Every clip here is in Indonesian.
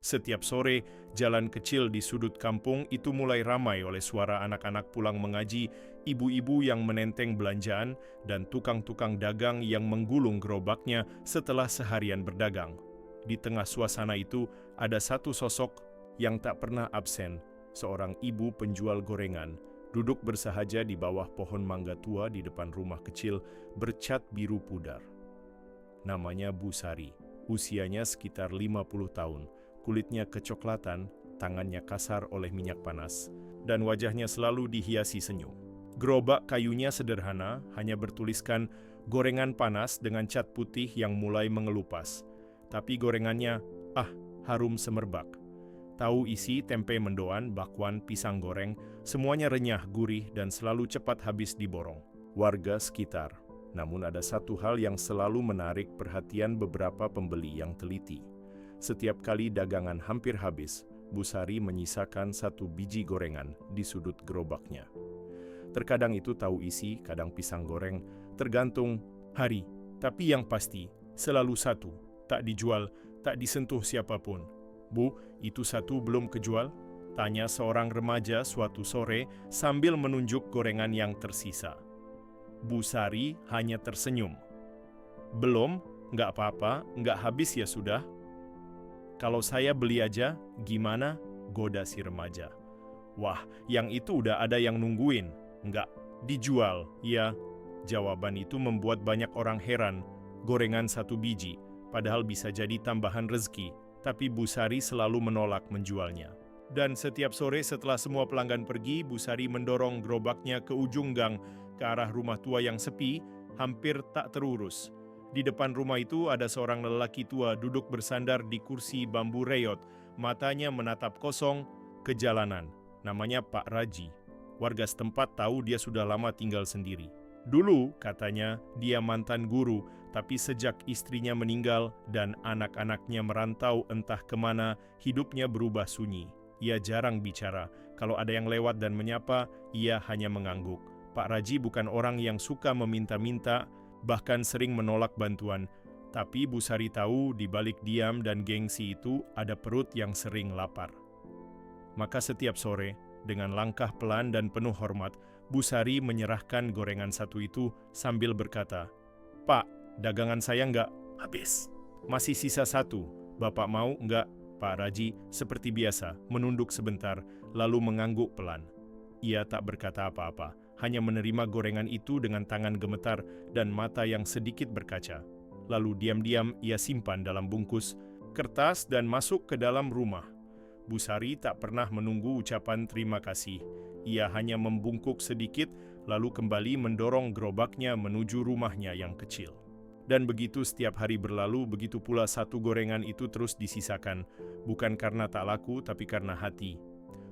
Setiap sore, jalan kecil di sudut kampung itu mulai ramai oleh suara anak-anak pulang mengaji, ibu-ibu yang menenteng belanjaan, dan tukang-tukang dagang yang menggulung gerobaknya setelah seharian berdagang. Di tengah suasana itu, ada satu sosok yang tak pernah absen, seorang ibu penjual gorengan, duduk bersahaja di bawah pohon mangga tua di depan rumah kecil bercat biru pudar. Namanya Bu Sari, usianya sekitar 50 tahun. Kulitnya kecoklatan, tangannya kasar oleh minyak panas, dan wajahnya selalu dihiasi senyum. Gerobak kayunya sederhana, hanya bertuliskan gorengan panas dengan cat putih yang mulai mengelupas. Tapi gorengannya, harum semerbak. Tahu isi, tempe mendoan, bakwan, pisang goreng, semuanya renyah, gurih, dan selalu cepat habis diborong warga sekitar. Namun ada satu hal yang selalu menarik perhatian beberapa pembeli yang teliti. Setiap kali dagangan hampir habis, Bu Sari menyisakan satu biji gorengan di sudut gerobaknya. Terkadang itu tahu isi, kadang pisang goreng, tergantung hari. Tapi yang pasti, selalu satu, tak dijual, tak disentuh siapapun. "Bu, itu satu belum kejual?" tanya seorang remaja suatu sore sambil menunjuk gorengan yang tersisa. Bu Sari hanya tersenyum. "Belum, nggak apa-apa, nggak habis ya sudah." "Kalau saya beli aja, gimana?" goda si remaja. "Wah, yang itu udah ada yang nungguin." "Nggak, dijual." "Ya." Jawaban itu membuat banyak orang heran. Gorengan satu biji, padahal bisa jadi tambahan rezeki, tapi Bu Sari selalu menolak menjualnya. Dan setiap sore setelah semua pelanggan pergi, Bu Sari mendorong gerobaknya ke ujung gang, ke arah rumah tua yang sepi, hampir tak terurus. Di depan rumah itu ada seorang lelaki tua duduk bersandar di kursi bambu reyot, matanya menatap kosong ke jalanan. Namanya Pak Raji. Warga setempat tahu dia sudah lama tinggal sendiri. Dulu, katanya, dia mantan guru, tapi sejak istrinya meninggal dan anak-anaknya merantau entah kemana, hidupnya berubah sunyi. Ia jarang bicara. Kalau ada yang lewat dan menyapa, ia hanya mengangguk. Pak Raji bukan orang yang suka meminta-minta, bahkan sering menolak bantuan. Tapi Bu Sari tahu di balik diam dan gengsi itu ada perut yang sering lapar. Maka setiap sore, dengan langkah pelan dan penuh hormat, Bu Sari menyerahkan gorengan satu itu sambil berkata, "Pak, dagangan saya nggak habis. Masih sisa satu. Bapak mau nggak?" Pak Raji, seperti biasa, menunduk sebentar, lalu mengangguk pelan. Ia tak berkata apa-apa, hanya menerima gorengan itu dengan tangan gemetar dan mata yang sedikit berkaca. Lalu diam-diam ia simpan dalam bungkus kertas dan masuk ke dalam rumah. Bu Sari tak pernah menunggu ucapan terima kasih. Ia hanya membungkuk sedikit, lalu kembali mendorong gerobaknya menuju rumahnya yang kecil. Dan begitu setiap hari berlalu, begitu pula satu gorengan itu terus disisakan, bukan karena tak laku, tapi karena hati.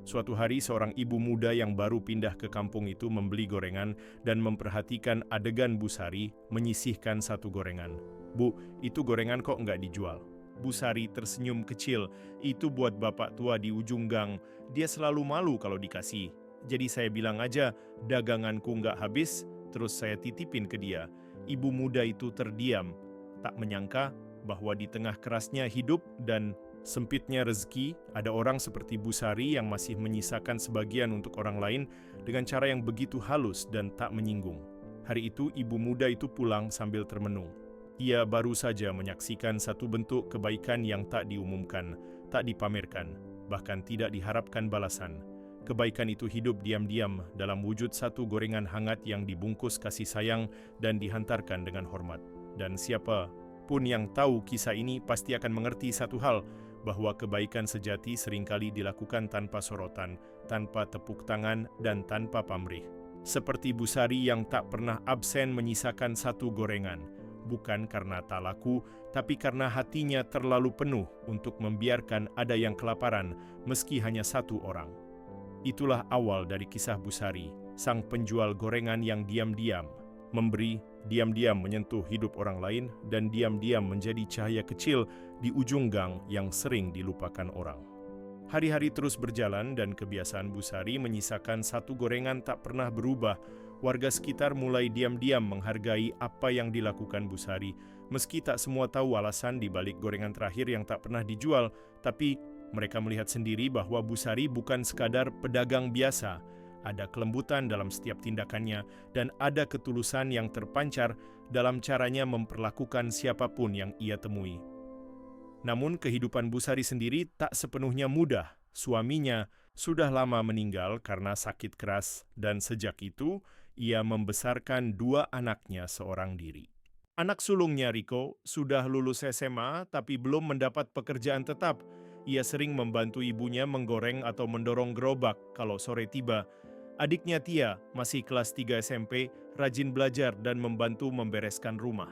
Suatu hari seorang ibu muda yang baru pindah ke kampung itu membeli gorengan dan memperhatikan adegan Bu Sari menyisihkan satu gorengan. "Bu, itu gorengan kok nggak dijual?" Bu Sari tersenyum kecil. "Itu buat bapak tua di ujung gang. Dia selalu malu kalau dikasih. Jadi saya bilang aja, daganganku nggak habis, terus saya titipin ke dia." Ibu muda itu terdiam, tak menyangka bahwa di tengah kerasnya hidup dan sempitnya rezeki, ada orang seperti Bu Sari yang masih menyisakan sebagian untuk orang lain dengan cara yang begitu halus dan tak menyinggung. Hari itu ibu muda itu pulang sambil termenung. Ia baru saja menyaksikan satu bentuk kebaikan yang tak diumumkan, tak dipamerkan, bahkan tidak diharapkan balasan. Kebaikan itu hidup diam-diam dalam wujud satu gorengan hangat yang dibungkus kasih sayang dan dihantarkan dengan hormat. Dan siapa pun yang tahu kisah ini pasti akan mengerti satu hal, bahwa kebaikan sejati seringkali dilakukan tanpa sorotan, tanpa tepuk tangan, dan tanpa pamrih. Seperti Bu Sari yang tak pernah absen menyisakan satu gorengan, bukan karena tak laku, tapi karena hatinya terlalu penuh untuk membiarkan ada yang kelaparan, meski hanya satu orang. Itulah awal dari kisah Bu Sari, sang penjual gorengan yang diam-diam memberi, diam-diam menyentuh hidup orang lain, dan diam-diam menjadi cahaya kecil di ujung gang yang sering dilupakan orang. Hari-hari terus berjalan dan kebiasaan Bu Sari menyisakan satu gorengan tak pernah berubah. Warga sekitar mulai diam-diam menghargai apa yang dilakukan Bu Sari. Meski tak semua tahu alasan di balik gorengan terakhir yang tak pernah dijual, tapi Mereka melihat sendiri bahwa Bu Sari bukan sekadar pedagang biasa. Ada kelembutan dalam setiap tindakannya dan ada ketulusan yang terpancar dalam caranya memperlakukan siapapun yang ia temui. Namun kehidupan Bu Sari sendiri tak sepenuhnya mudah. Suaminya sudah lama meninggal karena sakit keras dan sejak itu ia membesarkan 2 anaknya seorang diri. Anak sulungnya Riko sudah lulus SMA tapi belum mendapat pekerjaan tetap. Ia sering membantu ibunya menggoreng atau mendorong gerobak kalau sore tiba. Adiknya Tia masih kelas 3 SMP, rajin belajar dan membantu membereskan rumah.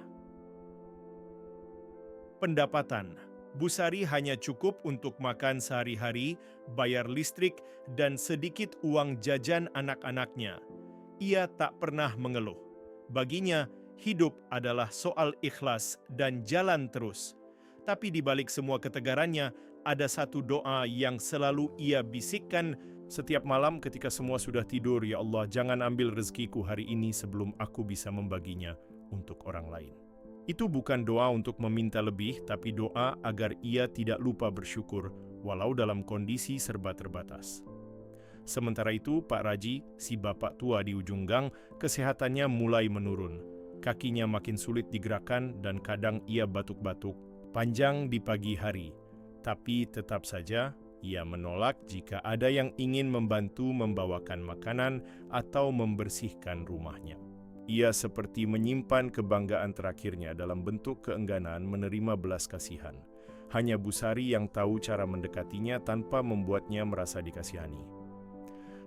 Pendapatan Bu Sari hanya cukup untuk makan sehari-hari, bayar listrik, dan sedikit uang jajan anak-anaknya. Ia tak pernah mengeluh. Baginya, hidup adalah soal ikhlas dan jalan terus. Tapi di balik semua ketegarannya, ada satu doa yang selalu ia bisikkan setiap malam ketika semua sudah tidur, "Ya Allah, jangan ambil rezekiku hari ini sebelum aku bisa membaginya untuk orang lain." Itu bukan doa untuk meminta lebih, tapi doa agar ia tidak lupa bersyukur, walau dalam kondisi serba terbatas. Sementara itu, Pak Raji, si bapak tua di ujung gang, kesehatannya mulai menurun. Kakinya makin sulit digerakkan dan kadang ia batuk-batuk panjang di pagi hari. Tapi tetap saja, ia menolak jika ada yang ingin membantu membawakan makanan atau membersihkan rumahnya. Ia seperti menyimpan kebanggaan terakhirnya dalam bentuk keengganan menerima belas kasihan. Hanya Bu Sari yang tahu cara mendekatinya tanpa membuatnya merasa dikasihani.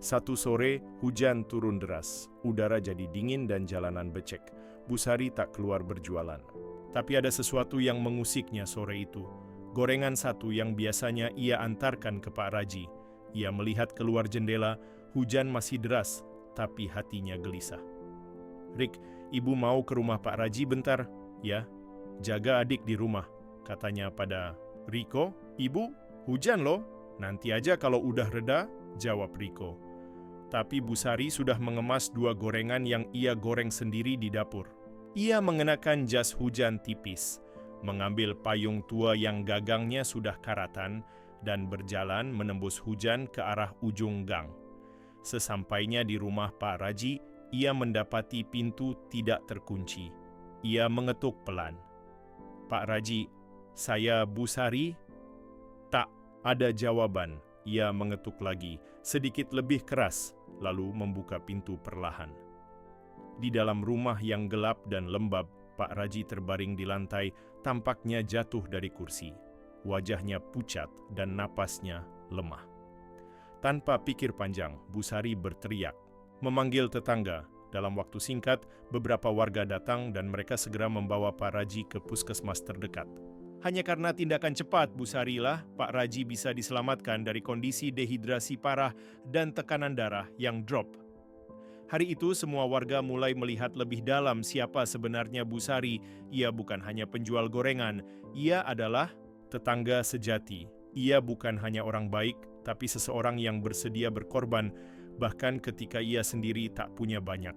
Satu sore, hujan turun deras, udara jadi dingin dan jalanan becek. Bu Sari tak keluar berjualan. Tapi ada sesuatu yang mengusiknya sore itu. Gorengan satu yang biasanya ia antarkan ke Pak Raji. Ia melihat keluar jendela, hujan masih deras, tapi hatinya gelisah. "Rik, ibu mau ke rumah Pak Raji bentar, ya? Jaga adik di rumah," katanya pada Riko. "Ibu, hujan loh. Nanti aja kalau udah reda," jawab Riko. Tapi Bu Sari sudah mengemas 2 gorengan yang ia goreng sendiri di dapur. Ia mengenakan jas hujan tipis, mengambil payung tua yang gagangnya sudah karatan, dan berjalan menembus hujan ke arah ujung gang. Sesampainya di rumah Pak Raji, ia mendapati pintu tidak terkunci. Ia mengetuk pelan. "Pak Raji, saya Bu Sari?" Tak ada jawaban. Ia mengetuk lagi, sedikit lebih keras, lalu membuka pintu perlahan. Di dalam rumah yang gelap dan lembab, Pak Raji terbaring di lantai, tampaknya jatuh dari kursi. Wajahnya pucat dan napasnya lemah. Tanpa pikir panjang, Bu Sari berteriak, memanggil tetangga. Dalam waktu singkat, beberapa warga datang dan mereka segera membawa Pak Raji ke puskesmas terdekat. Hanya karena tindakan cepat Bu Sari lah, Pak Raji bisa diselamatkan dari kondisi dehidrasi parah dan tekanan darah yang drop. Hari itu semua warga mulai melihat lebih dalam siapa sebenarnya Bu Sari. Ia bukan hanya penjual gorengan, ia adalah tetangga sejati. Ia bukan hanya orang baik, tapi seseorang yang bersedia berkorban, bahkan ketika ia sendiri tak punya banyak.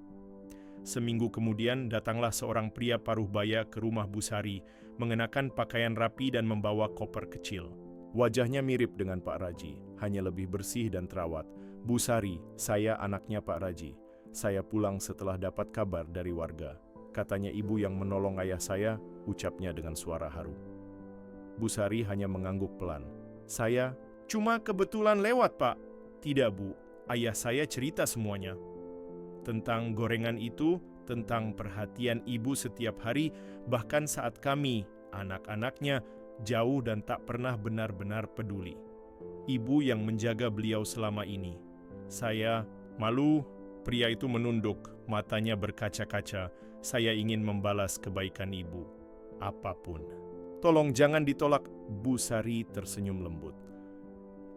Seminggu kemudian datanglah seorang pria paruh baya ke rumah Bu Sari, mengenakan pakaian rapi dan membawa koper kecil. Wajahnya mirip dengan Pak Raji, hanya lebih bersih dan terawat. "Bu Sari, saya anaknya Pak Raji. Saya pulang setelah dapat kabar dari warga," katanya ibu yang menolong ayah saya, ucapnya dengan suara haru. Bu Sari hanya mengangguk pelan. "Saya cuma kebetulan lewat, Pak." "Tidak, Bu. Ayah saya cerita semuanya. Tentang gorengan itu, tentang perhatian ibu setiap hari, bahkan saat kami, anak-anaknya, jauh dan tak pernah benar-benar peduli. Ibu yang menjaga beliau selama ini. Saya malu." Pria itu menunduk, matanya berkaca-kaca. "Saya ingin membalas kebaikan ibu. Apapun." "Tolong jangan ditolak," Bu Sari tersenyum lembut.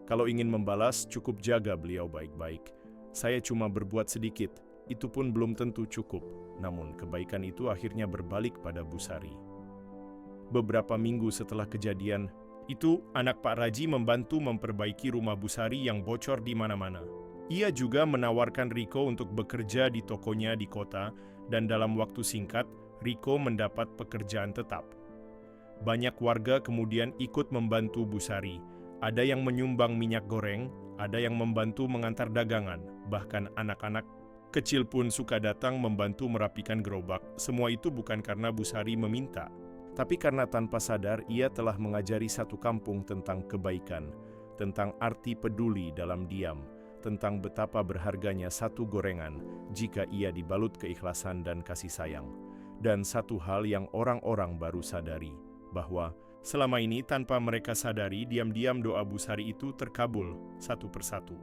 "Kalau ingin membalas, cukup jaga beliau baik-baik. Saya cuma berbuat sedikit, itu pun belum tentu cukup. Namun kebaikan itu akhirnya berbalik pada Bu Sari." Beberapa minggu setelah kejadian itu, anak Pak Raji membantu memperbaiki rumah Bu Sari yang bocor di mana-mana. Ia juga menawarkan Riko untuk bekerja di tokonya di kota, dan dalam waktu singkat, Riko mendapat pekerjaan tetap. Banyak warga kemudian ikut membantu Bu Sari. Ada yang menyumbang minyak goreng, ada yang membantu mengantar dagangan, bahkan anak-anak kecil pun suka datang membantu merapikan gerobak. Semua itu bukan karena Bu Sari meminta, tapi karena tanpa sadar ia telah mengajari satu kampung tentang kebaikan, tentang arti peduli dalam diam, tentang betapa berharganya satu gorengan jika ia dibalut keikhlasan dan kasih sayang. Dan satu hal yang orang-orang baru sadari, bahwa selama ini tanpa mereka sadari, diam-diam doa Bu Sari itu terkabul satu persatu.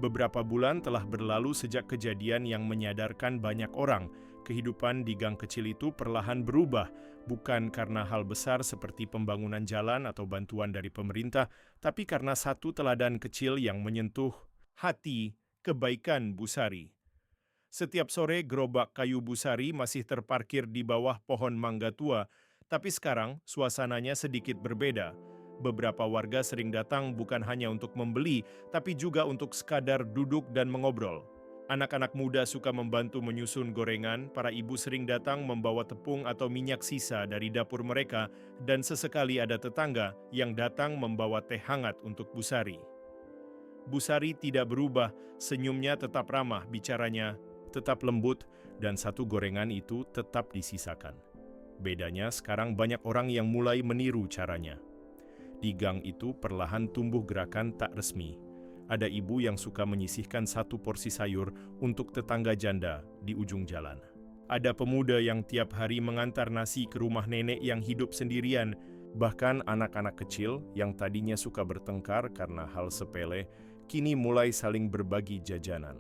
Beberapa bulan telah berlalu sejak kejadian yang menyadarkan banyak orang kehidupan di gang kecil itu perlahan berubah, bukan karena hal besar seperti pembangunan jalan atau bantuan dari pemerintah, tapi karena satu teladan kecil yang menyentuh hati kebaikan Bu Sari. Setiap sore gerobak kayu Bu Sari masih terparkir di bawah pohon mangga tua, tapi sekarang suasananya sedikit berbeda. Beberapa warga sering datang bukan hanya untuk membeli, tapi juga untuk sekadar duduk dan mengobrol. Anak-anak muda suka membantu menyusun gorengan, para ibu sering datang membawa tepung atau minyak sisa dari dapur mereka, dan sesekali ada tetangga yang datang membawa teh hangat untuk Bu Sari. Bu Sari tidak berubah, senyumnya tetap ramah, bicaranya tetap lembut, dan satu gorengan itu tetap disisakan. Bedanya sekarang banyak orang yang mulai meniru caranya. Di gang itu perlahan tumbuh gerakan tak resmi. Ada ibu yang suka menyisihkan satu porsi sayur untuk tetangga janda di ujung jalan. Ada pemuda yang tiap hari mengantar nasi ke rumah nenek yang hidup sendirian. Bahkan anak-anak kecil yang tadinya suka bertengkar karena hal sepele, kini mulai saling berbagi jajanan.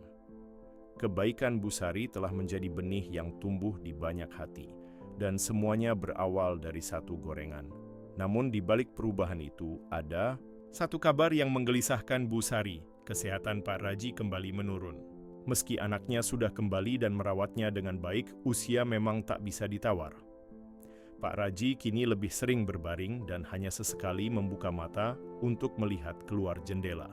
Kebaikan Bu Sari telah menjadi benih yang tumbuh di banyak hati, dan semuanya berawal dari satu gorengan. Namun di balik perubahan itu ada satu kabar yang menggelisahkan Bu Sari. Kesehatan Pak Raji kembali menurun. Meski anaknya sudah kembali dan merawatnya dengan baik, usia memang tak bisa ditawar. Pak Raji kini lebih sering berbaring dan hanya sesekali membuka mata untuk melihat keluar jendela.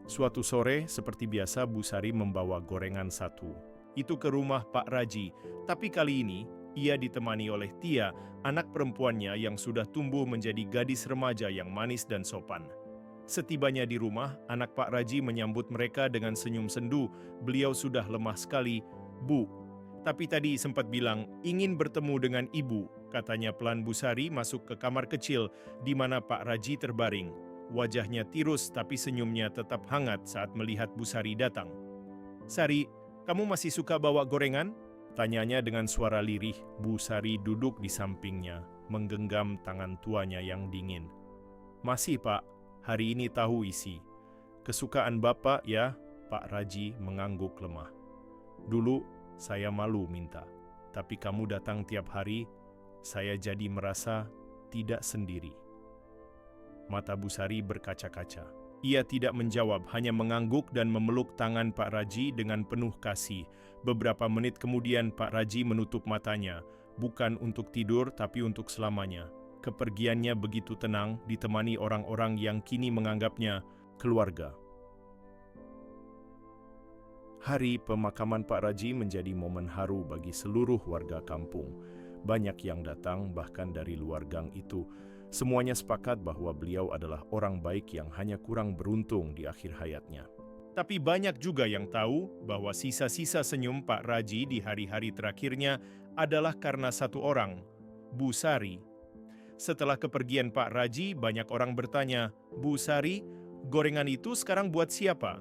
Suatu sore, seperti biasa, Bu Sari membawa gorengan satu. Itu ke rumah Pak Raji, tapi kali ini ia ditemani oleh Tia, anak perempuannya yang sudah tumbuh menjadi gadis remaja yang manis dan sopan. Setibanya di rumah, anak Pak Raji menyambut mereka dengan senyum sendu. Beliau sudah lemah sekali. "Bu, tapi tadi sempat bilang ingin bertemu dengan ibu," katanya pelan Bu Sari masuk ke kamar kecil di mana Pak Raji terbaring. Wajahnya tirus tapi senyumnya tetap hangat saat melihat Bu Sari datang. "Sari, kamu masih suka bawa gorengan?" tanyanya dengan suara lirih. Bu Sari duduk di sampingnya, menggenggam tangan tuanya yang dingin. "Masih, Pak. Hari ini tahu isi. Kesukaan Bapak ya?" Pak Raji mengangguk lemah. "Dulu saya malu minta, tapi kamu datang tiap hari, saya jadi merasa tidak sendiri." Mata Bu Sari berkaca-kaca. Ia tidak menjawab, hanya mengangguk dan memeluk tangan Pak Raji dengan penuh kasih. Beberapa menit kemudian Pak Raji menutup matanya, bukan untuk tidur tapi untuk selamanya. Kepergiannya begitu tenang, ditemani orang-orang yang kini menganggapnya keluarga. Hari pemakaman Pak Raji menjadi momen haru bagi seluruh warga kampung. Banyak yang datang, bahkan dari luar gang itu. Semuanya sepakat bahwa beliau adalah orang baik yang hanya kurang beruntung di akhir hayatnya. Tapi banyak juga yang tahu bahwa sisa-sisa senyum Pak Raji di hari-hari terakhirnya adalah karena satu orang, Bu Sari. Setelah kepergian Pak Raji, banyak orang bertanya, "Bu Sari, gorengan itu sekarang buat siapa?"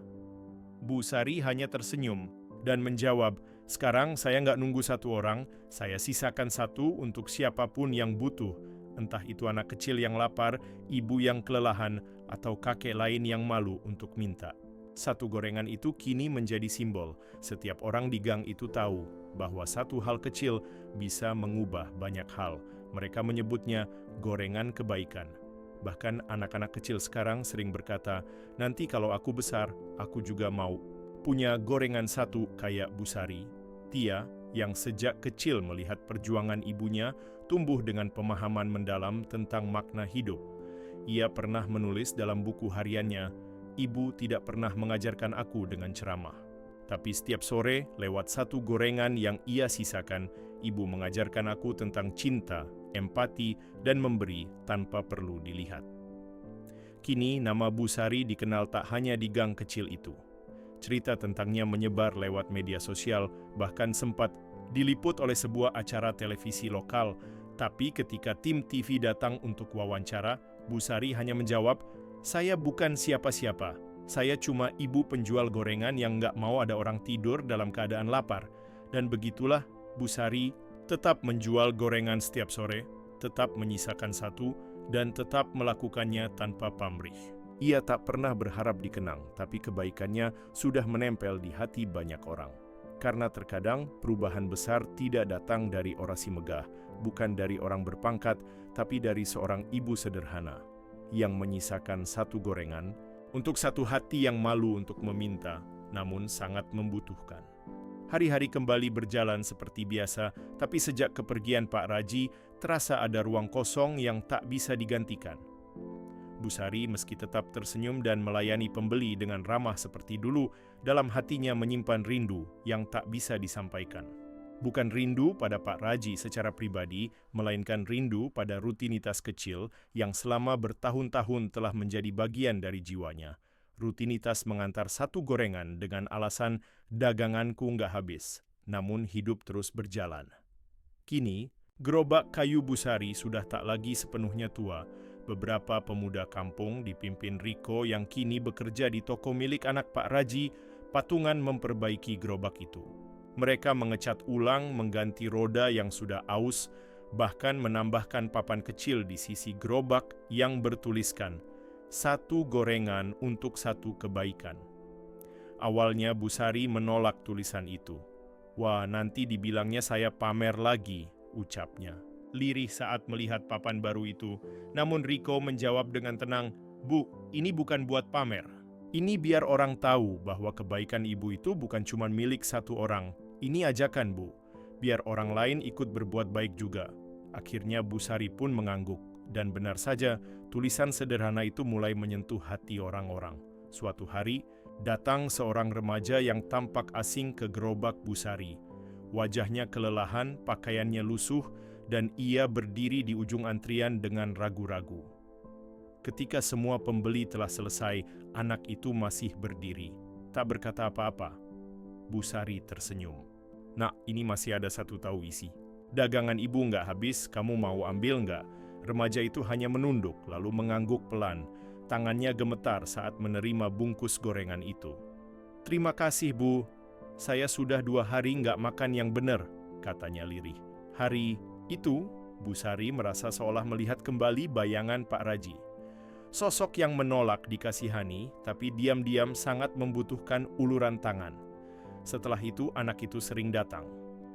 Bu Sari hanya tersenyum dan menjawab, "Sekarang saya nggak nunggu satu orang, saya sisakan satu untuk siapapun yang butuh. Entah itu anak kecil yang lapar, ibu yang kelelahan, atau kakek lain yang malu untuk minta." Satu gorengan itu kini menjadi simbol. Setiap orang di gang itu tahu bahwa satu hal kecil bisa mengubah banyak hal. Mereka menyebutnya gorengan kebaikan. Bahkan anak-anak kecil sekarang sering berkata, "Nanti kalau aku besar, aku juga mau punya gorengan satu kayak Bu Sari." Tia, yang sejak kecil melihat perjuangan ibunya, tumbuh dengan pemahaman mendalam tentang makna hidup. Ia pernah menulis dalam buku hariannya, "Ibu tidak pernah mengajarkan aku dengan ceramah. Tapi setiap sore, lewat satu gorengan yang ia sisakan, ibu mengajarkan aku tentang cinta, empati, dan memberi tanpa perlu dilihat." Kini nama Bu Sari dikenal tak hanya di gang kecil itu. Cerita tentangnya menyebar lewat media sosial, bahkan sempat diliput oleh sebuah acara televisi lokal. Tapi ketika tim TV datang untuk wawancara, Bu Sari hanya menjawab, "Saya bukan siapa-siapa. Saya cuma ibu penjual gorengan yang nggak mau ada orang tidur dalam keadaan lapar." Dan begitulah Bu Sari tetap menjual gorengan setiap sore, tetap menyisakan satu, dan tetap melakukannya tanpa pamrih. Ia tak pernah berharap dikenang, tapi kebaikannya sudah menempel di hati banyak orang. Karena terkadang perubahan besar tidak datang dari orasi megah, bukan dari orang berpangkat, tapi dari seorang ibu sederhana yang menyisakan satu gorengan untuk satu hati yang malu untuk meminta, namun sangat membutuhkan. Hari-hari kembali berjalan seperti biasa, tapi sejak kepergian Pak Raji, terasa ada ruang kosong yang tak bisa digantikan. Bu Sari meski tetap tersenyum dan melayani pembeli dengan ramah seperti dulu, dalam hatinya menyimpan rindu yang tak bisa disampaikan. Bukan rindu pada Pak Raji secara pribadi, melainkan rindu pada rutinitas kecil yang selama bertahun-tahun telah menjadi bagian dari jiwanya. Rutinitas mengantar satu gorengan dengan alasan daganganku nggak habis, namun hidup terus berjalan. Kini, gerobak kayu Bu Sari sudah tak lagi sepenuhnya tua. Beberapa pemuda kampung dipimpin Riko yang kini bekerja di toko milik anak Pak Raji, patungan memperbaiki gerobak itu. Mereka mengecat ulang, mengganti roda yang sudah aus, bahkan menambahkan papan kecil di sisi gerobak yang bertuliskan, "Satu gorengan untuk satu kebaikan." Awalnya Bu Sari menolak tulisan itu. "Wah, nanti dibilangnya saya pamer lagi," ucapnya. Lirih saat melihat papan baru itu, namun Riko menjawab dengan tenang, "Bu, ini bukan buat pamer. Ini biar orang tahu bahwa kebaikan ibu itu bukan cuma milik satu orang. Ini ajakan, Bu. Biar orang lain ikut berbuat baik juga." Akhirnya Bu Sari pun mengangguk. Dan benar saja, tulisan sederhana itu mulai menyentuh hati orang-orang. Suatu hari, datang seorang remaja yang tampak asing ke gerobak Bu Sari. Wajahnya kelelahan, pakaiannya lusuh, dan ia berdiri di ujung antrian dengan ragu-ragu. Ketika semua pembeli telah selesai, anak itu masih berdiri, tak berkata apa-apa. Bu Sari tersenyum. "Nak, ini masih ada satu tahu isi. Dagangan ibu nggak habis, kamu mau ambil nggak?" Remaja itu hanya menunduk, lalu mengangguk pelan. Tangannya gemetar saat menerima bungkus gorengan itu. "Terima kasih, Bu. Saya sudah 2 hari nggak makan yang benar," katanya lirih. Hari itu, Bu Sari merasa seolah melihat kembali bayangan Pak Raji. Sosok yang menolak dikasihani, tapi diam-diam sangat membutuhkan uluran tangan. Setelah itu, anak itu sering datang.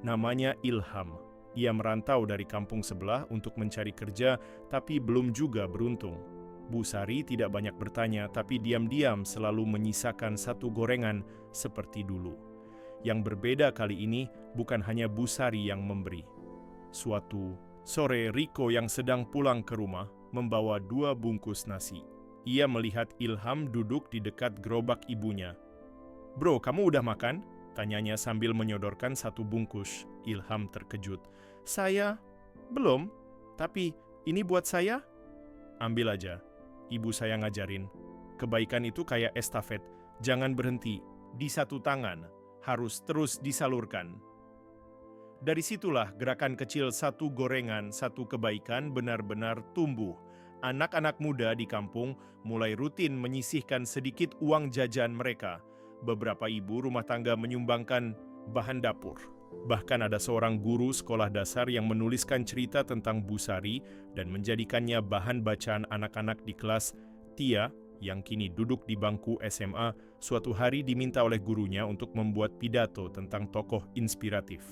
Namanya Ilham. Ia merantau dari kampung sebelah untuk mencari kerja, tapi belum juga beruntung. Bu Sari tidak banyak bertanya, tapi diam-diam selalu menyisakan satu gorengan seperti dulu. Yang berbeda kali ini bukan hanya Bu Sari yang memberi. Suatu sore, Riko yang sedang pulang ke rumah membawa 2 bungkus nasi. Ia melihat Ilham duduk di dekat gerobak ibunya. "Bro, kamu udah makan?" tanyanya sambil menyodorkan 1 bungkus. Ilham terkejut. "Saya? Belum. Tapi ini buat saya?" "Ambil aja. Ibu saya ngajarin. Kebaikan itu kayak estafet. Jangan berhenti. Di satu tangan. Harus terus disalurkan." Dari situlah gerakan kecil satu gorengan, satu kebaikan benar-benar tumbuh. Anak-anak muda di kampung mulai rutin menyisihkan sedikit uang jajan mereka. Beberapa ibu rumah tangga menyumbangkan bahan dapur. Bahkan ada seorang guru sekolah dasar yang menuliskan cerita tentang Bu Sari dan menjadikannya bahan bacaan anak-anak di kelas. Tia, yang kini duduk di bangku SMA, suatu hari diminta oleh gurunya untuk membuat pidato tentang tokoh inspiratif.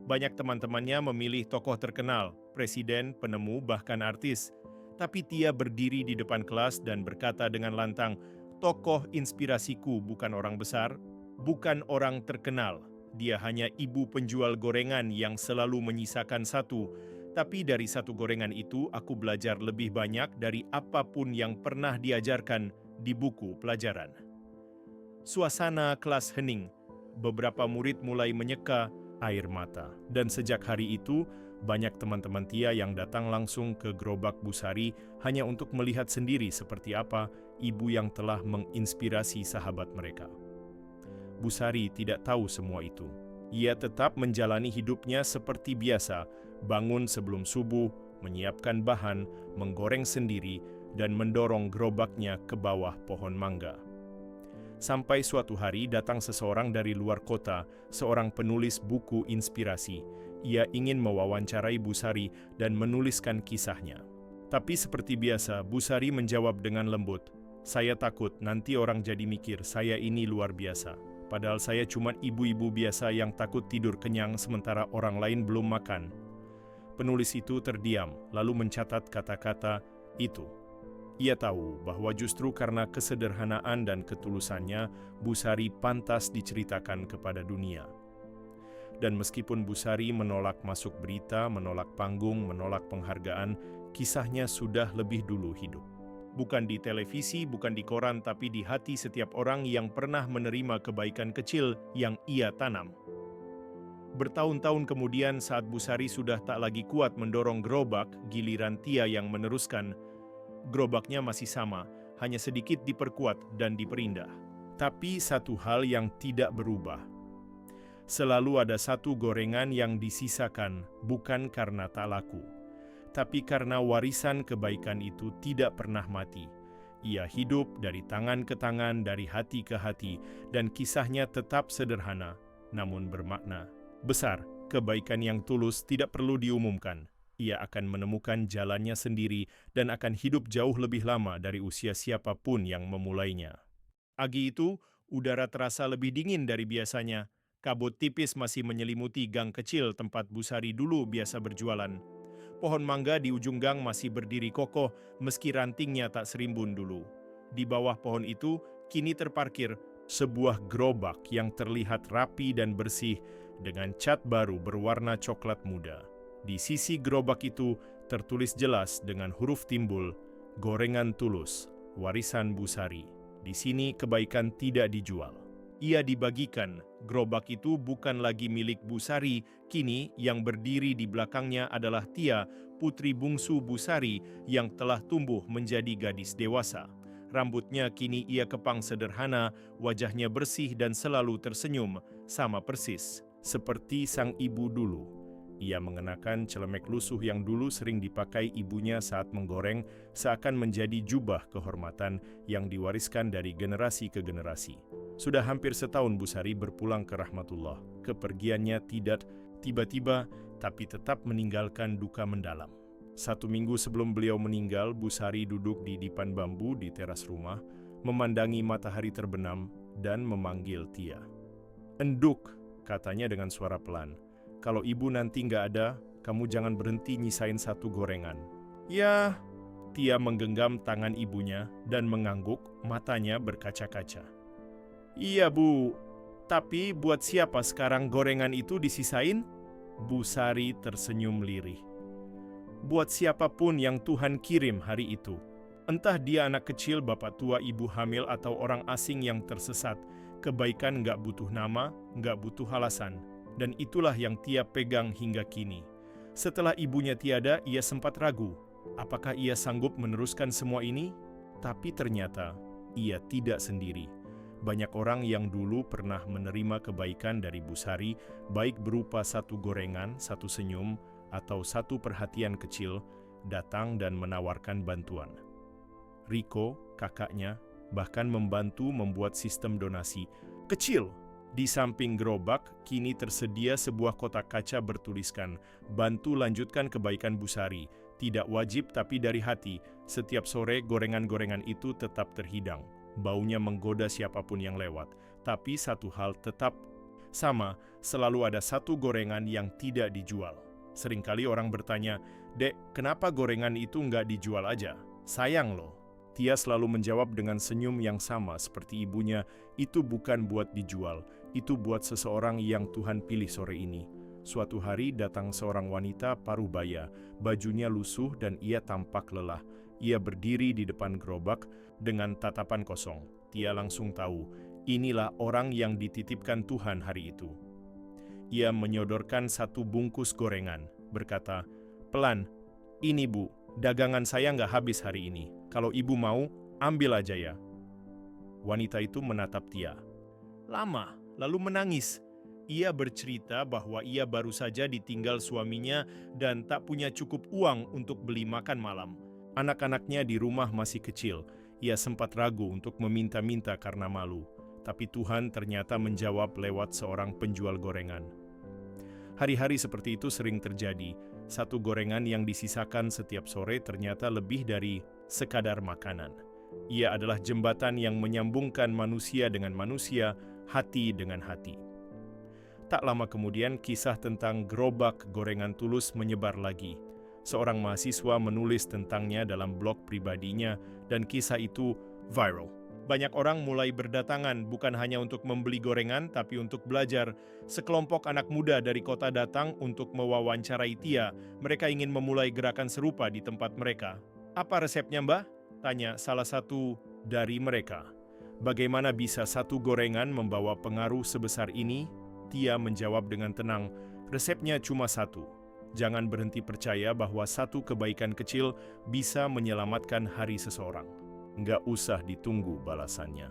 Banyak teman-temannya memilih tokoh terkenal, presiden, penemu, bahkan artis. Tapi Tia berdiri di depan kelas dan berkata dengan lantang, "Tokoh inspirasiku bukan orang besar, bukan orang terkenal. Dia hanya ibu penjual gorengan yang selalu menyisakan satu. Tapi dari satu gorengan itu, aku belajar lebih banyak dari apapun yang pernah diajarkan di buku pelajaran." Suasana kelas hening. Beberapa murid mulai menyeka air mata. Dan sejak hari itu, Banyak teman-teman Tia yang datang langsung ke gerobak Bu Sari hanya untuk melihat sendiri seperti apa ibu yang telah menginspirasi sahabat mereka. Bu Sari tidak tahu semua itu. Ia tetap menjalani hidupnya seperti biasa, bangun sebelum subuh, menyiapkan bahan, menggoreng sendiri, dan mendorong gerobaknya ke bawah pohon mangga. Sampai suatu hari datang seseorang dari luar kota, seorang penulis buku inspirasi. Ia ingin mewawancarai Bu Sari dan menuliskan kisahnya. Tapi seperti biasa, Bu Sari menjawab dengan lembut, "Saya takut nanti orang jadi mikir saya ini luar biasa. Padahal saya cuma ibu-ibu biasa yang takut tidur kenyang sementara orang lain belum makan." Penulis itu terdiam, lalu mencatat kata-kata itu. Ia tahu bahwa justru karena kesederhanaan dan ketulusannya, Bu Sari pantas diceritakan kepada dunia. Dan meskipun Bu Sari menolak masuk berita, menolak panggung, menolak penghargaan, kisahnya sudah lebih dulu hidup. Bukan di televisi, bukan di koran, tapi di hati setiap orang yang pernah menerima kebaikan kecil yang ia tanam. Bertahun-tahun kemudian saat Bu Sari sudah tak lagi kuat mendorong gerobak, giliran Tia yang meneruskan. Gerobaknya masih sama, hanya sedikit diperkuat dan diperindah. Tapi satu hal yang tidak berubah. Selalu ada satu gorengan yang disisakan, bukan karena tak laku, tapi karena warisan kebaikan itu tidak pernah mati. Ia hidup dari tangan ke tangan, dari hati ke hati, dan kisahnya tetap sederhana, namun bermakna besar. Kebaikan yang tulus tidak perlu diumumkan. Ia akan menemukan jalannya sendiri dan akan hidup jauh lebih lama dari usia siapapun yang memulainya. Pagi itu, udara terasa lebih dingin dari biasanya. Kabut tipis masih menyelimuti gang kecil tempat Bu Sari dulu biasa berjualan. Pohon mangga di ujung gang masih berdiri kokoh meski rantingnya tak serimbun dulu. Di bawah pohon itu, kini terparkir sebuah gerobak yang terlihat rapi dan bersih dengan cat baru berwarna coklat muda. Di sisi gerobak itu tertulis jelas dengan huruf timbul, "Gorengan tulus, warisan Bu Sari." Di sini kebaikan tidak dijual. Ia dibagikan. Gerobak itu bukan lagi milik Bu Sari, kini yang berdiri di belakangnya adalah Tia, putri bungsu Bu Sari yang telah tumbuh menjadi gadis dewasa. Rambutnya kini ia kepang sederhana, wajahnya bersih dan selalu tersenyum, sama persis seperti sang ibu dulu. Ia mengenakan celemek lusuh yang dulu sering dipakai ibunya saat menggoreng, seakan menjadi jubah kehormatan yang diwariskan dari generasi ke generasi. Sudah hampir setahun Bu Sari berpulang ke rahmatullah. Kepergiannya tidak tiba-tiba, tapi tetap meninggalkan duka mendalam. 1 minggu sebelum beliau meninggal, Bu Sari duduk di dipan bambu di teras rumah, memandangi matahari terbenam dan memanggil Tia. "Enduk," katanya dengan suara pelan. "Kalau ibu nanti nggak ada, kamu jangan berhenti nyisain satu gorengan." "Ya." Tia menggenggam tangan ibunya dan mengangguk, matanya berkaca-kaca. "Iya Bu, tapi buat siapa sekarang gorengan itu disisain?" Bu Sari tersenyum lirih. "Buat siapapun yang Tuhan kirim hari itu. Entah dia anak kecil, bapak tua, ibu hamil, atau orang asing yang tersesat. Kebaikan nggak butuh nama, nggak butuh alasan. Dan itulah yang Tia pegang hingga kini. Setelah ibunya tiada, ia sempat ragu. Apakah ia sanggup meneruskan semua ini? Tapi ternyata, ia tidak sendiri. Banyak orang yang dulu pernah menerima kebaikan dari Bu Sari, baik berupa satu gorengan, satu senyum, atau satu perhatian kecil, datang dan menawarkan bantuan. Riko, kakaknya, bahkan membantu membuat sistem donasi kecil. Di samping gerobak, kini tersedia sebuah kotak kaca bertuliskan, "Bantu lanjutkan kebaikan Bu Sari. Tidak wajib tapi dari hati." Setiap sore gorengan-gorengan itu tetap terhidang. Baunya menggoda siapapun yang lewat. Tapi satu hal tetap sama, selalu ada satu gorengan yang tidak dijual. Seringkali orang bertanya, "Dek, kenapa gorengan itu nggak dijual aja? Sayang loh." Tia selalu menjawab dengan senyum yang sama seperti ibunya, "Itu bukan buat dijual, itu buat seseorang yang Tuhan pilih sore ini." Suatu hari datang seorang wanita paruh baya, bajunya lusuh dan ia tampak lelah. Ia berdiri di depan gerobak dengan tatapan kosong. Tia langsung tahu, inilah orang yang dititipkan Tuhan hari itu. Ia menyodorkan satu bungkus gorengan, berkata, "Pelan, ini Bu, dagangan saya nggak habis hari ini. Kalau Ibu mau, ambil aja ya." Wanita itu menatap Tia lama, lalu menangis. Ia bercerita bahwa ia baru saja ditinggal suaminya dan tak punya cukup uang untuk beli makan malam. Anak-anaknya di rumah masih kecil. Ia sempat ragu untuk meminta-minta karena malu. Tapi Tuhan ternyata menjawab lewat seorang penjual gorengan. Hari-hari seperti itu sering terjadi. Satu gorengan yang disisakan setiap sore ternyata lebih dari sekadar makanan. Ia adalah jembatan yang menyambungkan manusia dengan manusia, hati dengan hati. Tak lama kemudian, kisah tentang gerobak gorengan tulus menyebar lagi. Seorang mahasiswa menulis tentangnya dalam blog pribadinya, dan kisah itu viral. Banyak orang mulai berdatangan bukan hanya untuk membeli gorengan, tapi untuk belajar. Sekelompok anak muda dari kota datang untuk mewawancarai Tia. Mereka ingin memulai gerakan serupa di tempat mereka. "Apa resepnya, Mbah?" tanya salah satu dari mereka. "Bagaimana bisa satu gorengan membawa pengaruh sebesar ini?" Tia menjawab dengan tenang, "Resepnya cuma satu. Jangan berhenti percaya bahwa satu kebaikan kecil bisa menyelamatkan hari seseorang. Nggak usah ditunggu balasannya.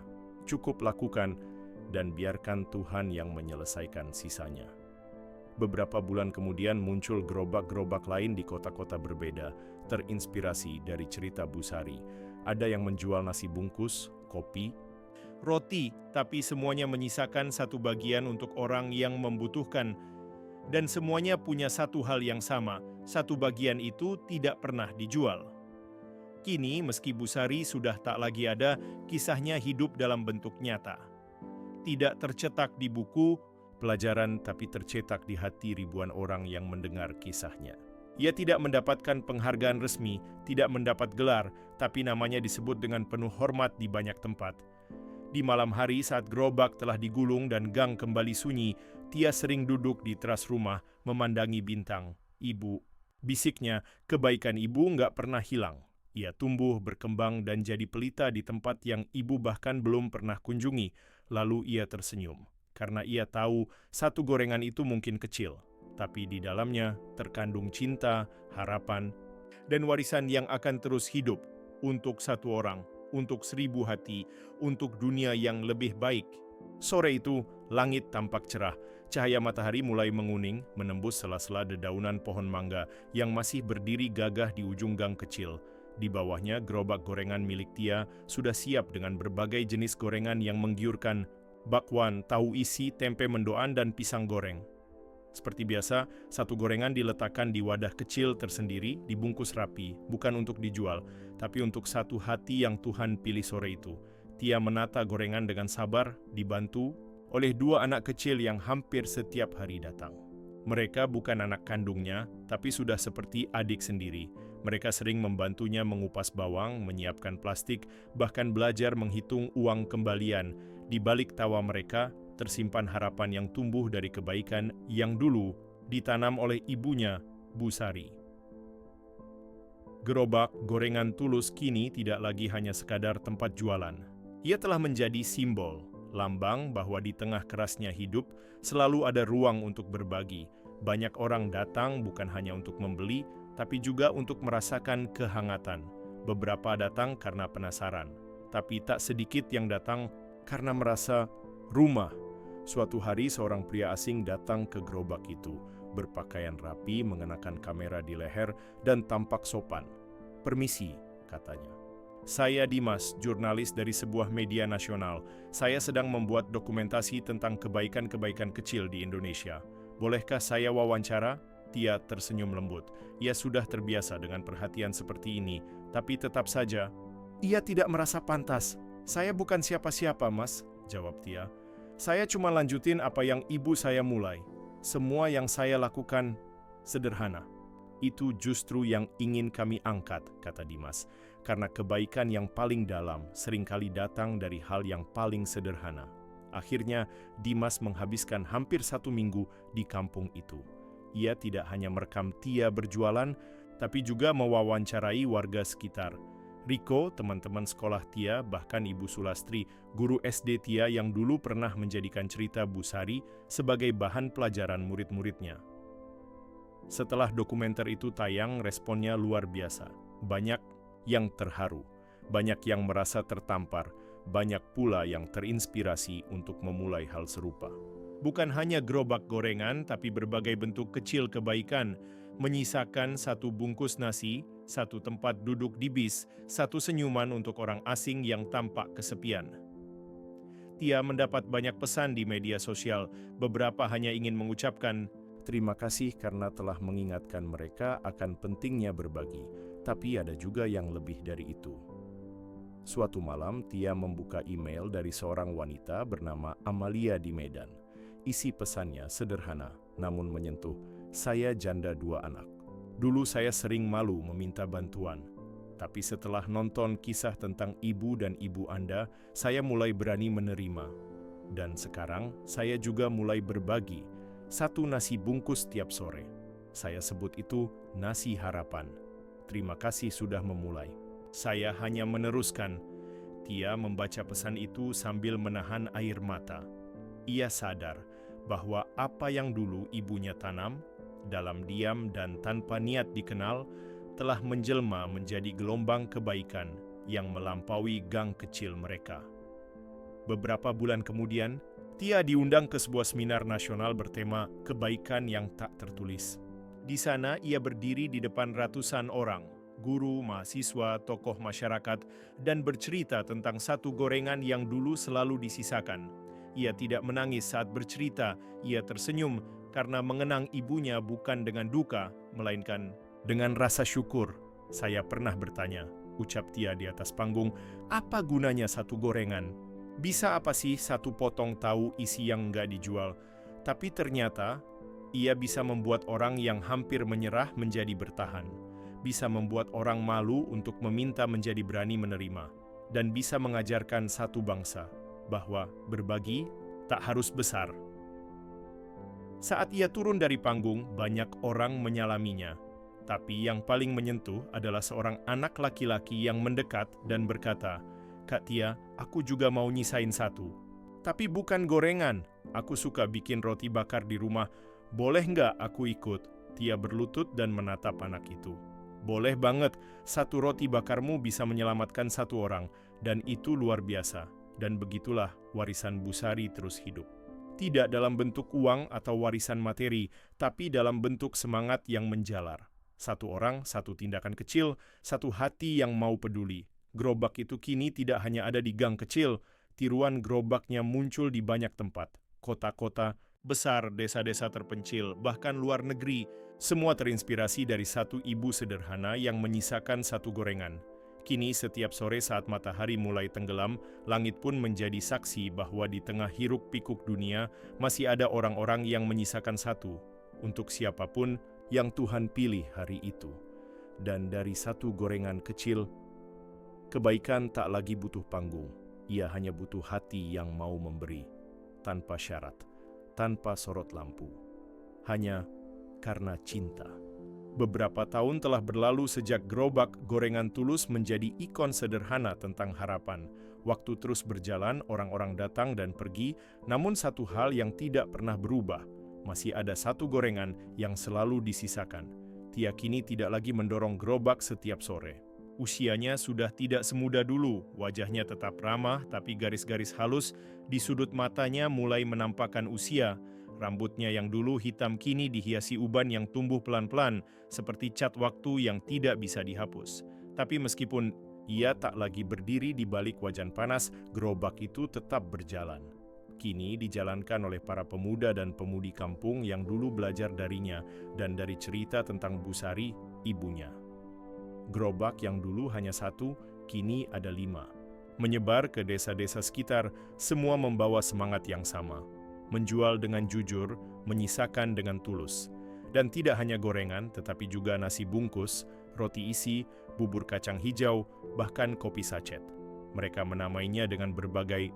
Cukup lakukan dan biarkan Tuhan yang menyelesaikan sisanya." Beberapa bulan kemudian muncul gerobak-gerobak lain di kota-kota berbeda, terinspirasi dari cerita Bu Sari. Ada yang menjual nasi bungkus, kopi, roti, tapi semuanya menyisakan satu bagian untuk orang yang membutuhkan. Dan semuanya punya satu hal yang sama, satu bagian itu tidak pernah dijual. Kini, meski Bu Sari sudah tak lagi ada, kisahnya hidup dalam bentuk nyata. Tidak tercetak di buku pelajaran, tapi tercetak di hati ribuan orang yang mendengar kisahnya. Ia tidak mendapatkan penghargaan resmi, tidak mendapat gelar, tapi namanya disebut dengan penuh hormat di banyak tempat. Di malam hari saat gerobak telah digulung dan gang kembali sunyi, Tia sering duduk di teras rumah memandangi bintang. "Ibu," bisiknya, "kebaikan Ibu nggak pernah hilang." Ia tumbuh, berkembang, dan jadi pelita di tempat yang Ibu bahkan belum pernah kunjungi. Lalu ia tersenyum, karena ia tahu satu gorengan itu mungkin kecil, tapi di dalamnya terkandung cinta, harapan, dan warisan yang akan terus hidup untuk satu orang, untuk 1000 hati, untuk dunia yang lebih baik. Sore itu, langit tampak cerah. Cahaya matahari mulai menguning, menembus sela-sela dedaunan pohon mangga yang masih berdiri gagah di ujung gang kecil. Di bawahnya, gerobak gorengan milik Tia sudah siap dengan berbagai jenis gorengan yang menggiurkan: bakwan, tahu isi, tempe mendoan, dan pisang goreng. Seperti biasa, satu gorengan diletakkan di wadah kecil tersendiri, dibungkus rapi, bukan untuk dijual, tapi untuk satu hati yang Tuhan pilih sore itu. Tia menata gorengan dengan sabar, dibantu oleh 2 anak kecil yang hampir setiap hari datang. Mereka bukan anak kandungnya, tapi sudah seperti adik sendiri. Mereka sering membantunya mengupas bawang, menyiapkan plastik, bahkan belajar menghitung uang kembalian. Di balik tawa mereka, tersimpan harapan yang tumbuh dari kebaikan yang dulu ditanam oleh ibunya, Bu Sari. Gerobak gorengan tulus kini tidak lagi hanya sekadar tempat jualan. Ia telah menjadi simbol, lambang bahwa di tengah kerasnya hidup selalu ada ruang untuk berbagi. Banyak orang datang bukan hanya untuk membeli, tapi juga untuk merasakan kehangatan. Beberapa datang karena penasaran, tapi tak sedikit yang datang karena merasa rumah. Suatu hari seorang pria asing datang ke gerobak itu, berpakaian rapi, mengenakan kamera di leher, dan tampak sopan. "Permisi," katanya. "Saya Dimas, jurnalis dari sebuah media nasional. Saya sedang membuat dokumentasi tentang kebaikan-kebaikan kecil di Indonesia. Bolehkah saya wawancara?" Tia tersenyum lembut. Ia sudah terbiasa dengan perhatian seperti ini, tapi tetap saja, ia tidak merasa pantas. "Saya bukan siapa-siapa, Mas," jawab Tia. "Saya cuma lanjutin apa yang ibu saya mulai. Semua yang saya lakukan sederhana." "Itu justru yang ingin kami angkat," kata Dimas. "Karena kebaikan yang paling dalam seringkali datang dari hal yang paling sederhana." Akhirnya, Dimas menghabiskan hampir 1 minggu di kampung itu. Ia tidak hanya merekam Tia berjualan, tapi juga mewawancarai warga sekitar. Riko, teman-teman sekolah Tia, bahkan Ibu Sulastri, guru SD Tia yang dulu pernah menjadikan cerita Bu Sari sebagai bahan pelajaran murid-muridnya. Setelah dokumenter itu tayang, responnya luar biasa. Banyak yang terharu, banyak yang merasa tertampar, banyak pula yang terinspirasi untuk memulai hal serupa. Bukan hanya gerobak gorengan, tapi berbagai bentuk kecil kebaikan, menyisakan satu bungkus nasi, satu tempat duduk di bis, satu senyuman untuk orang asing yang tampak kesepian. Tia mendapat banyak pesan di media sosial, beberapa hanya ingin mengucapkan, "Terima kasih karena telah mengingatkan mereka akan pentingnya berbagi," tapi ada juga yang lebih dari itu. Suatu malam, Tia membuka email dari seorang wanita bernama Amalia di Medan. Isi pesannya sederhana, namun menyentuh. "Saya janda 2 anak. Dulu saya sering malu meminta bantuan. Tapi setelah nonton kisah tentang ibu dan ibu Anda, saya mulai berani menerima. Dan sekarang, saya juga mulai berbagi. 1 nasi bungkus tiap sore. Saya sebut itu nasi harapan. Terima kasih sudah memulai." Saya hanya meneruskan. Tia membaca pesan itu sambil menahan air mata. Ia sadar bahwa apa yang dulu ibunya tanam, dalam diam dan tanpa niat dikenal, telah menjelma menjadi gelombang kebaikan yang melampaui gang kecil mereka. Beberapa bulan kemudian, Tia diundang ke sebuah seminar nasional bertema kebaikan yang tak tertulis. Di sana ia berdiri di depan ratusan orang, guru, mahasiswa, tokoh masyarakat, dan bercerita tentang satu gorengan yang dulu selalu disisakan. Ia tidak menangis saat bercerita, ia tersenyum karena mengenang ibunya bukan dengan duka, melainkan dengan rasa syukur. "Saya pernah bertanya," ucap Tia di atas panggung, "apa gunanya satu gorengan? Bisa apa sih satu potong tahu isi yang nggak dijual?" Tapi ternyata, ia bisa membuat orang yang hampir menyerah menjadi bertahan. Bisa membuat orang malu untuk meminta menjadi berani menerima. Dan bisa mengajarkan satu bangsa bahwa berbagi tak harus besar. Saat ia turun dari panggung, banyak orang menyalaminya. Tapi yang paling menyentuh adalah seorang anak laki-laki yang mendekat dan berkata, "Kak Tia, aku juga mau nyisain satu. Tapi bukan gorengan, aku suka bikin roti bakar di rumah. Boleh nggak aku ikut?" Tia berlutut dan menatap anak itu. "Boleh banget, satu roti bakarmu bisa menyelamatkan 1 orang, dan itu luar biasa." Dan begitulah warisan Busari terus hidup. Tidak dalam bentuk uang atau warisan materi, tapi dalam bentuk semangat yang menjalar. 1 orang, 1 tindakan kecil, 1 hati yang mau peduli. Gerobak itu kini tidak hanya ada di gang kecil, tiruan gerobaknya muncul di banyak tempat. Kota-kota besar, desa-desa terpencil, bahkan luar negeri, semua terinspirasi dari satu ibu sederhana yang menyisakan 1 gorengan. Kini setiap sore saat matahari mulai tenggelam, langit pun menjadi saksi bahwa di tengah hiruk-pikuk dunia masih ada orang-orang yang menyisakan 1 untuk siapapun yang Tuhan pilih hari itu. Dan dari 1 gorengan kecil, kebaikan tak lagi butuh panggung. Ia hanya butuh hati yang mau memberi, tanpa syarat, tanpa sorot lampu. Hanya karena cinta. Beberapa tahun telah berlalu sejak gerobak gorengan tulus menjadi ikon sederhana tentang harapan. Waktu terus berjalan, orang-orang datang dan pergi, namun satu hal yang tidak pernah berubah. Masih ada 1 gorengan yang selalu disisakan. Tia kini tidak lagi mendorong gerobak setiap sore. Usianya sudah tidak semuda dulu, wajahnya tetap ramah tapi garis-garis halus di sudut matanya mulai menampakkan usia. Rambutnya yang dulu hitam kini dihiasi uban yang tumbuh pelan-pelan, seperti cat waktu yang tidak bisa dihapus. Tapi meskipun ia tak lagi berdiri di balik wajan panas, gerobak itu tetap berjalan. Kini dijalankan oleh para pemuda dan pemudi kampung yang dulu belajar darinya dan dari cerita tentang Busari, ibunya. Gerobak yang dulu hanya 1, kini ada 5. Menyebar ke desa-desa sekitar, semua membawa semangat yang sama. Menjual dengan jujur, menyisakan dengan tulus. Dan tidak hanya gorengan, tetapi juga nasi bungkus, roti isi, bubur kacang hijau, bahkan kopi sachet. Mereka menamainya dengan berbagai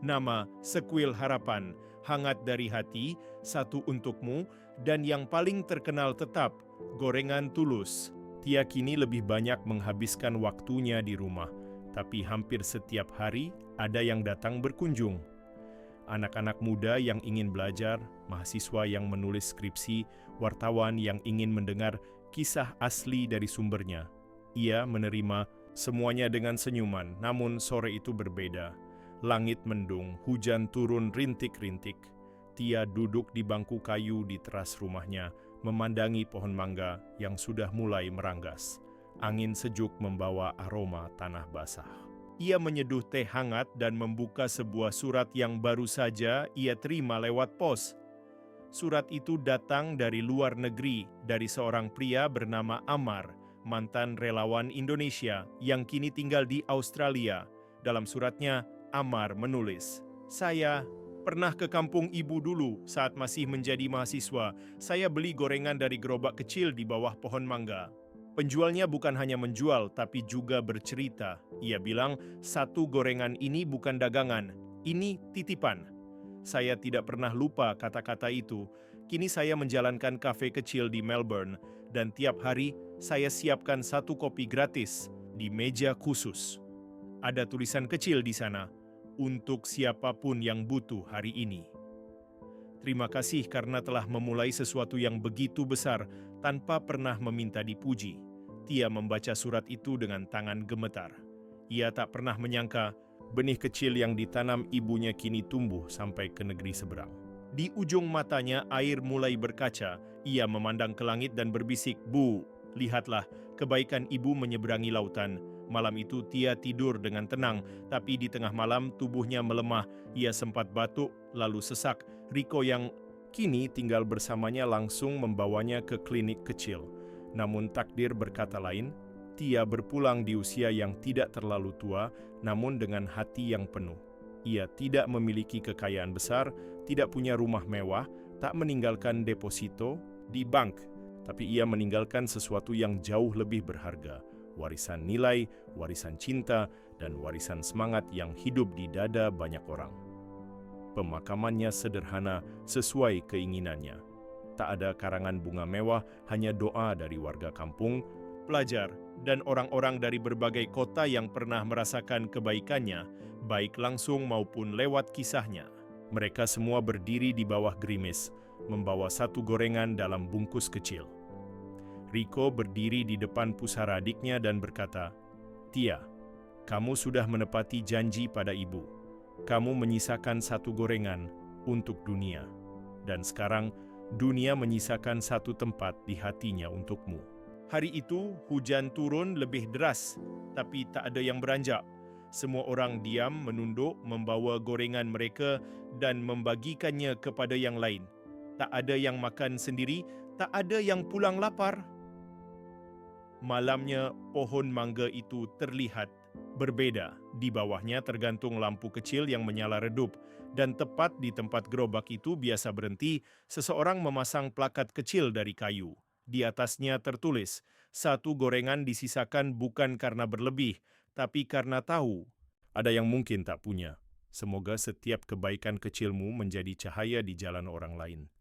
nama: Sekuil Harapan, Hangat dari Hati, Satu Untukmu, dan yang paling terkenal tetap, Gorengan Tulus. Tia kini lebih banyak menghabiskan waktunya di rumah, tapi hampir setiap hari ada yang datang berkunjung. Anak-anak muda yang ingin belajar, mahasiswa yang menulis skripsi, wartawan yang ingin mendengar kisah asli dari sumbernya. Ia menerima semuanya dengan senyuman, namun sore itu berbeda. Langit mendung, hujan turun rintik-rintik. Tia duduk di bangku kayu di teras rumahnya, memandangi pohon mangga yang sudah mulai meranggas. Angin sejuk membawa aroma tanah basah. Ia menyeduh teh hangat dan membuka sebuah surat yang baru saja ia terima lewat pos. Surat itu datang dari luar negeri, dari seorang pria bernama Amar, mantan relawan Indonesia yang kini tinggal di Australia. Dalam suratnya, Amar menulis, "Saya pernah ke kampung ibu dulu saat masih menjadi mahasiswa. Saya beli gorengan dari gerobak kecil di bawah pohon mangga. Penjualnya bukan hanya menjual, tapi juga bercerita. Ia bilang, satu gorengan ini bukan dagangan, ini titipan. Saya tidak pernah lupa kata-kata itu. Kini saya menjalankan kafe kecil di Melbourne, dan tiap hari saya siapkan satu kopi gratis di meja khusus. Ada tulisan kecil di sana, untuk siapapun yang butuh hari ini. Terima kasih karena telah memulai sesuatu yang begitu besar tanpa pernah meminta dipuji." Tia membaca surat itu dengan tangan gemetar. Ia tak pernah menyangka benih kecil yang ditanam ibunya kini tumbuh sampai ke negeri seberang. Di ujung matanya air mulai berkaca. Ia memandang ke langit dan berbisik, "Bu, lihatlah, kebaikan ibu menyeberangi lautan." Malam itu Tia tidur dengan tenang, tapi di tengah malam tubuhnya melemah. Ia sempat batuk, lalu sesak. Riko yang kini tinggal bersamanya langsung membawanya ke klinik kecil. Namun takdir berkata lain. Tia berpulang di usia yang tidak terlalu tua, namun dengan hati yang penuh. Ia tidak memiliki kekayaan besar, tidak punya rumah mewah, tak meninggalkan deposito di bank, tapi ia meninggalkan sesuatu yang jauh lebih berharga. Warisan nilai, warisan cinta, dan warisan semangat yang hidup di dada banyak orang. Pemakamannya sederhana sesuai keinginannya. Tak ada karangan bunga mewah, hanya doa dari warga kampung, pelajar, dan orang-orang dari berbagai kota yang pernah merasakan kebaikannya, baik langsung maupun lewat kisahnya. Mereka semua berdiri di bawah gerimis, membawa satu gorengan dalam bungkus kecil. Riko berdiri di depan pusara adiknya dan berkata, "Tia, kamu sudah menepati janji pada ibu. Kamu menyisakan satu gorengan untuk dunia. Dan sekarang, dunia menyisakan satu tempat di hatinya untukmu." Hari itu, hujan turun lebih deras, tapi tak ada yang beranjak. Semua orang diam, menunduk, membawa gorengan mereka dan membagikannya kepada yang lain. Tak ada yang makan sendiri, tak ada yang pulang lapar. Malamnya, pohon mangga itu terlihat berbeda. Di bawahnya tergantung lampu kecil yang menyala redup, dan tepat di tempat gerobak itu biasa berhenti, seseorang memasang plakat kecil dari kayu. Di atasnya tertulis, satu gorengan disisakan bukan karena berlebih, tapi karena tahu ada yang mungkin tak punya. Semoga setiap kebaikan kecilmu menjadi cahaya di jalan orang lain.